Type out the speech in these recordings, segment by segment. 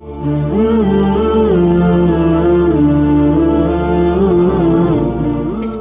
بسم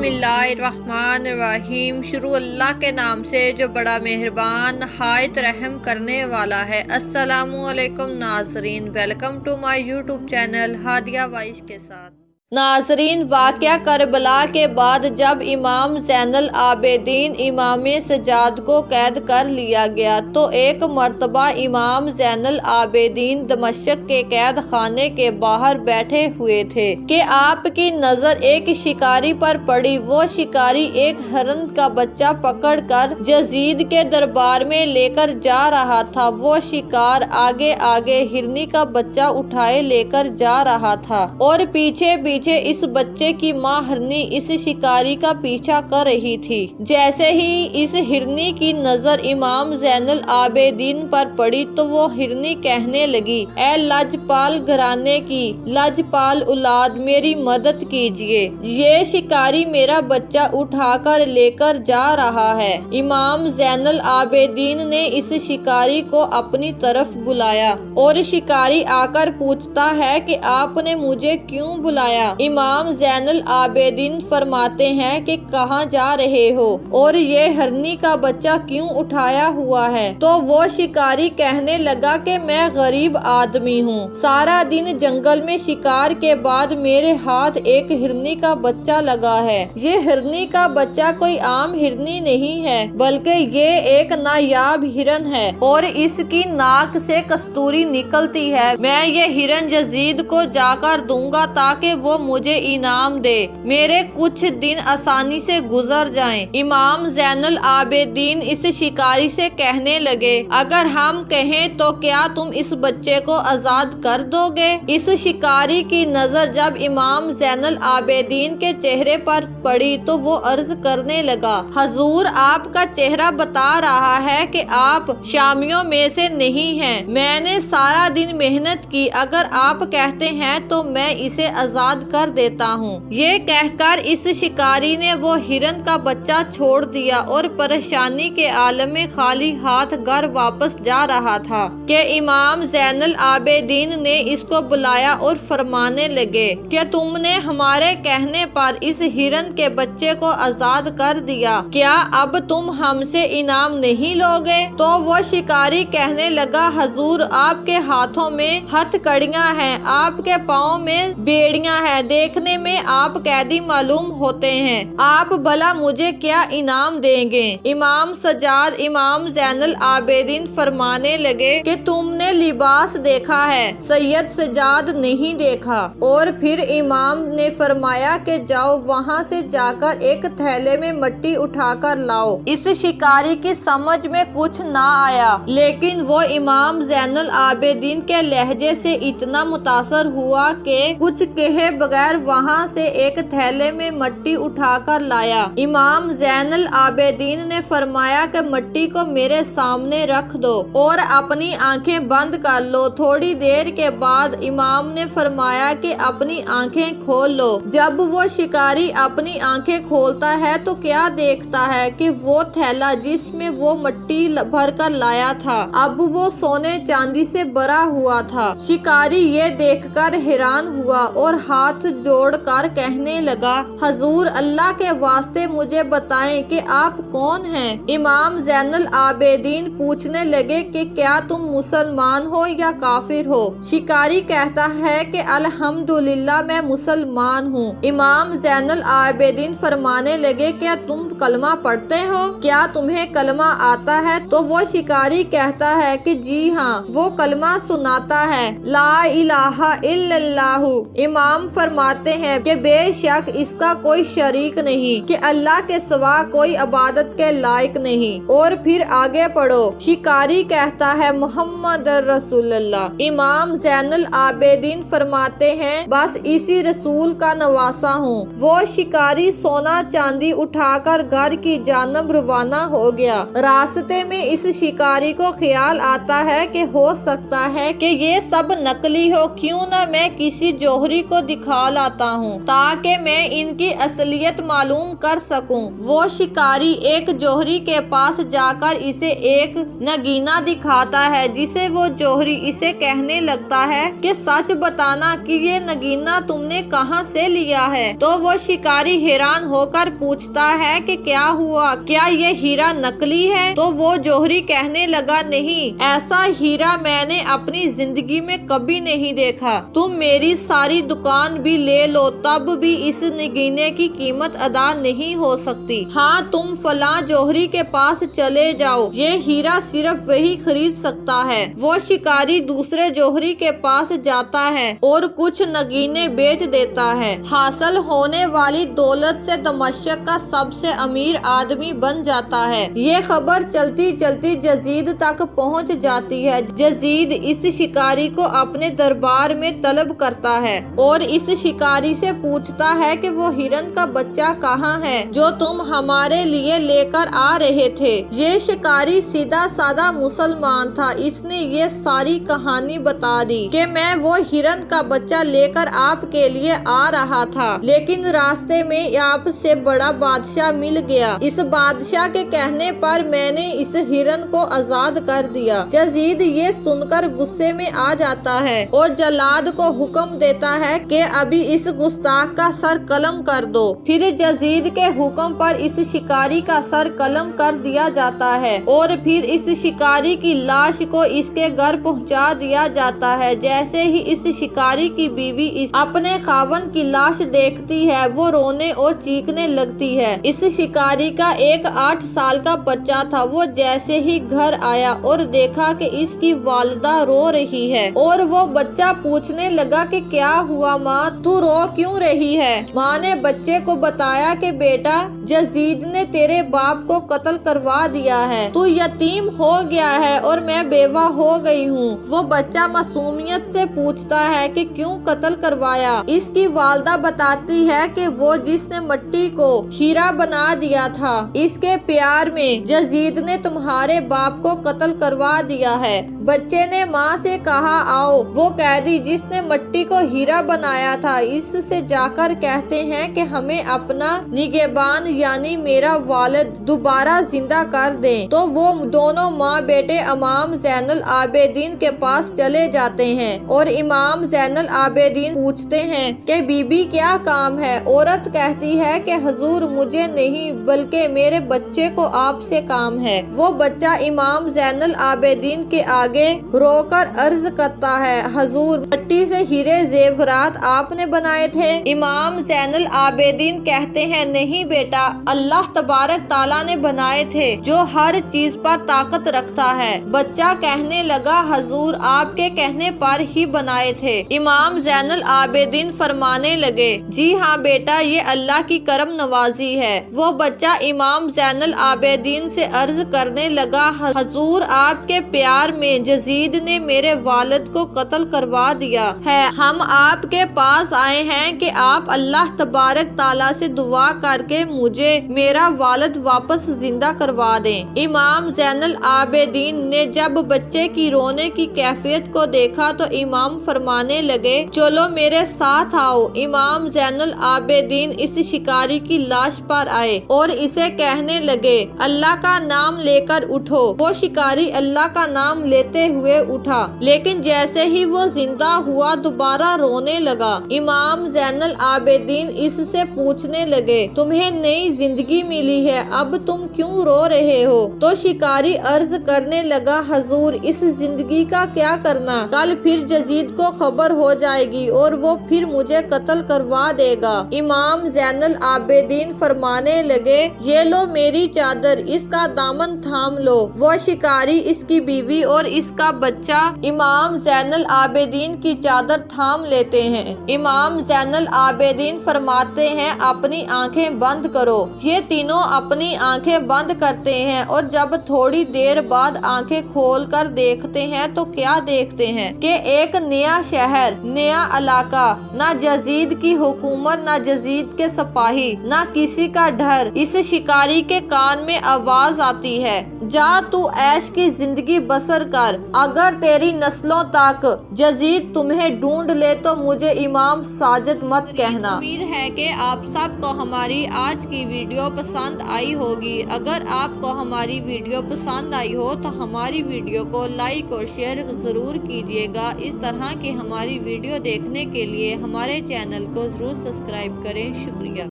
اللہ الرحمن الرحیم۔ شروع اللہ کے نام سے جو بڑا مہربان نہایت رحم کرنے والا ہے۔ السلام علیکم ناظرین، welcome to my YouTube channel Hadiya voice کے ساتھ۔ ناظرین، واقعہ کربلا کے بعد جب امام زین العابدین امام سجاد کو قید کر لیا گیا تو ایک مرتبہ امام زین العابدین دمشق کے قید خانے کے باہر بیٹھے ہوئے تھے کہ آپ کی نظر ایک شکاری پر پڑی۔ وہ شکاری ایک ہرن کا بچہ پکڑ کر یزید کے دربار میں لے کر جا رہا تھا۔ وہ شکار آگے آگے ہرنی کا بچہ اٹھائے لے کر جا رہا تھا اور پیچھے اس بچے کی ماں ہرنی اس شکاری کا پیچھا کر رہی تھی۔ جیسے ہی اس ہرنی کی نظر امام زین العابدین پر پڑی تو وہ ہرنی کہنے لگی، اے لجپال گھرانے کی لجپال اولاد، میری مدد کیجیے، یہ شکاری میرا بچہ اٹھا کر لے کر جا رہا ہے۔ امام زین العابدین نے اس شکاری کو اپنی طرف بلایا اور شکاری آ کر پوچھتا ہے کہ آپ نے مجھے کیوں بلایا؟ امام زین العابدین فرماتے ہیں کہ کہاں جا رہے ہو اور یہ ہرنی کا بچہ کیوں اٹھایا ہوا ہے؟ تو وہ شکاری کہنے لگا کہ میں غریب آدمی ہوں، سارا دن جنگل میں شکار کے بعد میرے ہاتھ ایک ہرنی کا بچہ لگا ہے۔ یہ ہرنی کا بچہ کوئی عام ہرنی نہیں ہے بلکہ یہ ایک نایاب ہرن ہے اور اس کی ناک سے کستوری نکلتی ہے۔ میں یہ ہرن یزید کو جا کر دوں گا تاکہ وہ مجھے انعام دے، میرے کچھ دن آسانی سے گزر جائیں۔ امام زین العابدین اس شکاری سے کہنے لگے، اگر ہم کہیں تو کیا تم اس بچے کو آزاد کر دو گے؟ اس شکاری کی نظر جب امام زین العابدین کے چہرے پر پڑی تو وہ عرض کرنے لگا، حضور، آپ کا چہرہ بتا رہا ہے کہ آپ شامیوں میں سے نہیں ہیں۔ میں نے سارا دن محنت کی، اگر آپ کہتے ہیں تو میں اسے آزاد کر دیتا ہوں۔ یہ کہہ کر اس شکاری نے وہ ہرن کا بچہ چھوڑ دیا اور پریشانی کے عالم میں خالی ہاتھ گھر واپس جا رہا تھا کہ امام زین العابدین نے اس کو بلایا اور فرمانے لگے کہ تم نے ہمارے کہنے پر اس ہرن کے بچے کو آزاد کر دیا، کیا اب تم ہم سے انعام نہیں لوگے؟ تو وہ شکاری کہنے لگا، حضور، آپ کے ہاتھوں میں ہتھ کڑیاں ہیں، آپ کے پاؤں میں بیڑیاں ہیں، دیکھنے میں آپ قیدی معلوم ہوتے ہیں، آپ بھلا مجھے کیا انعام دیں گے؟ امام سجاد امام زین العابدین فرمانے لگے کہ تم نے لباس دیکھا ہے، سید سجاد نہیں دیکھا۔ اور پھر امام نے فرمایا کہ جاؤ، وہاں سے جا کر ایک تھیلے میں مٹی اٹھا کر لاؤ۔ اس شکاری کی سمجھ میں کچھ نہ آیا، لیکن وہ امام زین العابدین کے لہجے سے اتنا متاثر ہوا کہ کچھ کہے بغیر وہاں سے ایک تھیلے میں مٹی اٹھا کر لایا۔ امام زین العابدین نے فرمایا کہ مٹی کو میرے سامنے رکھ دو اور اپنی آنکھیں بند کر لو۔ تھوڑی دیر کے بعد امام نے فرمایا کہ اپنی آنکھیں کھول لو۔ جب وہ شکاری اپنی آنکھیں کھولتا ہے تو کیا دیکھتا ہے کہ وہ تھیلا جس میں وہ مٹی بھر کر لایا تھا اب وہ سونے چاندی سے بھرا ہوا تھا۔ شکاری یہ دیکھ کر حیران ہوا اور ہاتھ جوڑ کر کہنے لگا، حضور، اللہ کے واسطے مجھے بتائیں کہ آپ کون ہیں؟ امام زین العابدین پوچھنے لگے کہ کیا تم مسلمان ہو یا کافر ہو؟ شکاری کہتا ہے کہ الحمدللہ میں مسلمان ہوں۔ امام زین العابدین فرمانے لگے، کیا تم کلمہ پڑھتے ہو؟ کیا تمہیں کلمہ آتا ہے؟ تو وہ شکاری کہتا ہے کہ جی ہاں۔ وہ کلمہ سناتا ہے، لا الہ الا اللہ۔ امام فرماتے ہیں کہ بے شک اس کا کوئی شریک نہیں، کہ اللہ کے سوا کوئی عبادت کے لائق نہیں۔ اور پھر آگے پڑھو۔ شکاری کہتا ہے محمد رسول اللہ۔ امام زین العابدین فرماتے ہیں بس اسی رسول کا نواسہ ہوں۔ وہ شکاری سونا چاندی اٹھا کر گھر کی جانب روانہ ہو گیا۔ راستے میں اس شکاری کو خیال آتا ہے کہ ہو سکتا ہے کہ یہ سب نقلی ہو، کیوں نہ میں کسی جوہری کو دکھا دکھا لاتا ہوں تاکہ میں ان کی اصلیت معلوم کر سکوں۔ وہ شکاری ایک جوہری کے پاس جا کر اسے ایک نگینہ دکھاتا ہے، جسے وہ جوہری اسے کہنے لگتا ہے کہ سچ بتانا کہ یہ نگینہ تم نے کہاں سے لیا ہے۔ تو وہ شکاری حیران ہو کر پوچھتا ہے کہ کیا ہوا، کیا یہ ہیرا نکلی ہے؟ تو وہ جوہری کہنے لگا نہیں، ایسا ہیرا میں نے اپنی زندگی میں کبھی نہیں دیکھا۔ تم میری ساری دکان بھی لے لو تب بھی اس نگینے کی قیمت ادا نہیں ہو سکتی۔ ہاں تم فلاں جوہری کے پاس چلے جاؤ، یہ ہیرا صرف وہی خرید سکتا ہے۔ وہ شکاری دوسرے جوہری کے پاس جاتا ہے اور کچھ نگینے بیچ دیتا ہے۔ حاصل ہونے والی دولت سے دمشق کا سب سے امیر آدمی بن جاتا ہے۔ یہ خبر چلتی چلتی یزید تک پہنچ جاتی ہے۔ یزید اس شکاری کو اپنے دربار میں طلب کرتا ہے اور اس شکاری سے پوچھتا ہے کہ وہ ہرن کا بچہ کہاں ہے جو تم ہمارے لیے لے کر آ رہے تھے۔ یہ شکاری سیدھا سادہ مسلمان تھا، اس نے یہ ساری کہانی بتا دی کہ میں وہ ہرن کا بچہ لے کر آپ کے لیے آ رہا تھا، لیکن راستے میں آپ سے بڑا بادشاہ مل گیا۔ اس بادشاہ کے کہنے پر میں نے اس ہرن کو آزاد کر دیا۔ یزید یہ سن کر غصے میں آ جاتا ہے اور جلاد کو حکم دیتا ہے کہ ابھی اس گستاخ کا سر قلم کر دو۔ پھر یزید کے حکم پر اس شکاری کا سر قلم کر دیا جاتا ہے اور پھر اس شکاری کی لاش کو اس کے گھر پہنچا دیا جاتا ہے۔ جیسے ہی اس شکاری کی بیوی اپنے خاوند کی لاش دیکھتی ہے وہ رونے اور چیخنے لگتی ہے۔ اس شکاری کا ایک 8 سال کا بچہ تھا۔ وہ جیسے ہی گھر آیا اور دیکھا کہ اس کی والدہ رو رہی ہے اور وہ بچہ پوچھنے لگا کہ کیا ہوا ماں، تو رو کیوں رہی ہے؟ ماں نے بچے کو بتایا کہ بیٹا یزید نے تیرے باپ کو قتل کروا دیا ہے، تو یتیم ہو گیا ہے اور میں بیوہ ہو گئی ہوں۔ وہ بچہ معصومیت سے پوچھتا ہے کہ کیوں قتل کروایا؟ اس کی والدہ بتاتی ہے کہ وہ جس نے مٹی کو ہیرا بنا دیا تھا، اس کے پیار میں یزید نے تمہارے باپ کو قتل کروا دیا ہے۔ بچے نے ماں سے کہا آؤ وہ قیدی جس نے مٹی کو ہیرا بنایا تھا اس سے جا کر کہتے ہیں کہ ہمیں اپنا نگہبان یعنی میرا والد دوبارہ زندہ کر دیں۔ تو وہ دونوں ماں بیٹے امام زین العابدین کے پاس چلے جاتے ہیں اور امام زین العابدین پوچھتے ہیں کہ بی بی کیا کام ہے؟ عورت کہتی ہے کہ حضور مجھے نہیں بلکہ میرے بچے کو آپ سے کام ہے۔ وہ بچہ امام زین العابدین کے آگے رو کر عرض کرتا ہے حضور مٹی سے ہیرے زیورات آپ نے بنائے تھے؟ امام زین العابدین کہتے ہیں نہیں بیٹا، اللہ تبارک تعالیٰ نے بنائے تھے جو ہر چیز پر طاقت رکھتا ہے۔ بچہ کہنے لگا حضور آپ کے کہنے پر ہی بنائے تھے۔ امام زین العابدین فرمانے لگے جی ہاں بیٹا یہ اللہ کی کرم نوازی ہے۔ وہ بچہ امام زین العابدین سے عرض کرنے لگا حضور آپ کے پیار میں یزید نے میرے والد کو قتل کروا دیا ہے، ہم آپ کے پاس آئے ہیں کہ آپ اللہ تبارک تعالیٰ سے دعا کر کے مجھے میرا والد واپس زندہ کروا دیں۔ امام زین العابدین نے جب بچے کی رونے کی کیفیت کو دیکھا تو امام فرمانے لگے چلو میرے ساتھ آؤ۔ امام زین العابدین اس شکاری کی لاش پر آئے اور اسے کہنے لگے اللہ کا نام لے کر اٹھو۔ وہ شکاری اللہ کا نام لیتے ہوئے اٹھا، لیکن جیسے ہی وہ زندہ ہوا دوبارہ رونے لگا۔ امام زین العابدین اس سے پوچھنے لگے تمہیں نئی زندگی ملی ہے، اب تم کیوں رو رہے ہو؟ تو شکاری عرض کرنے لگا حضور اس زندگی کا کیا کرنا، کل پھر یزید کو خبر ہو جائے گی اور وہ پھر مجھے قتل کروا دے گا۔ امام زین العابدین فرمانے لگے یہ لو میری چادر، اس کا دامن تھام لو۔ وہ شکاری، اس کی بیوی اور اس کا بچہ امام زین العابدین کی چادر تھام لیتے ہیں۔ امام زین العابدین فرماتے ہیں اپنی آنکھیں بند کرو۔ یہ تینوں اپنی آنکھیں بند کرتے ہیں اور جب تھوڑی دیر بعد آنکھیں کھول کر دیکھتے ہیں تو کیا دیکھتے ہیں کہ ایک نیا شہر، نیا علاقہ، نہ یزید کی حکومت، نہ یزید کے سپاہی، نہ کسی کا ڈر۔ اس شکاری کے کان میں آواز آتی ہے جا تو عیش کی زندگی بسر کر، اگر تیری نسلوں تک جزید تمہیں ڈھونڈ لے تو مجھے امام ساجد مت کہنا۔ امید ہے کہ آپ سب کو ہماری آج کی ویڈیو پسند آئی ہوگی۔ اگر آپ کو ہماری ویڈیو پسند آئی ہو تو ہماری ویڈیو کو لائک اور شیئر ضرور کیجیے گا۔ اس طرح کی ہماری ویڈیو دیکھنے کے لیے ہمارے چینل کو ضرور سبسکرائب کریں۔ شکریہ۔